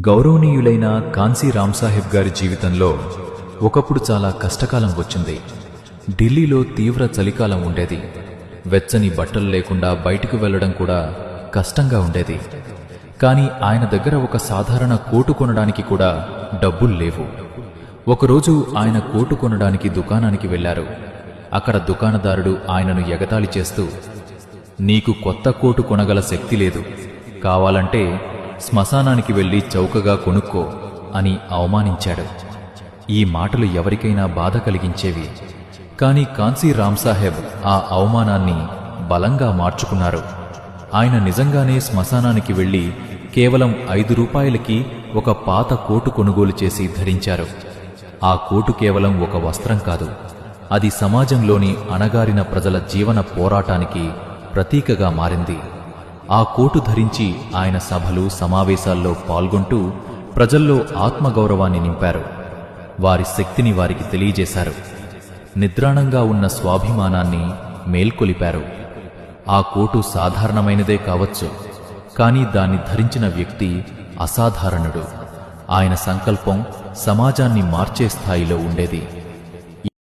గౌరవనీయులైన కాన్సీ రాంసాహెబ్ గారి జీవితంలో ఒకప్పుడు చాలా కష్టకాలం వచ్చింది. ఢిల్లీలో తీవ్ర చలికాలం ఉండేది. వెచ్చని బట్టలు లేకుండా బయటికి వెళ్లడం కూడా కష్టంగా ఉండేది. కానీ ఆయన దగ్గర ఒక సాధారణ కోటు కొనడానికి కూడా డబ్బులు లేవు. ఒకరోజు ఆయన కోటు కొనడానికి దుకాణానికి వెళ్లారు. అక్కడ దుకాణదారుడు ఆయనను ఎగతాళి చేస్తూ, "నీకు కొత్త కోటు కొనగల శక్తి లేదు, కావాలంటే శ్మశానానికి వెళ్లి చౌకగా కొనుక్కో" అని అవమానించాడు. ఈ మాటలు ఎవరికైనా బాధ కలిగించేవి. కాని కాన్సీ రాంసాహెబ్ ఆ అవమానాన్ని బలంగా మార్చుకున్నారు. ఆయన నిజంగానే శ్మశానానికి వెళ్లి కేవలం 5 రూపాయలకి ఒక పాత కోటు కొనుగోలు చేసి ధరించారు. ఆ కోటు కేవలం ఒక వస్త్రం కాదు, అది సమాజంలోని అణగారిన ప్రజల జీవన పోరాటానికి ప్రతీకగా మారింది. ఆ కోటు ధరించి ఆయన సభలు, సమావేశాల్లో పాల్గొంటూ ప్రజల్లో ఆత్మగౌరవాన్ని నింపారు. వారి శక్తిని వారికి తెలియజేశారు. నిద్రాణంగా ఉన్న స్వాభిమానాన్ని మేల్కొలిపారు. ఆ కోటు సాధారణమైనదే కావచ్చు, కానీ దాన్ని ధరించిన వ్యక్తి అసాధారణుడు. ఆయన సంకల్పం సమాజాన్ని మార్చే స్థాయిలో ఉండేది.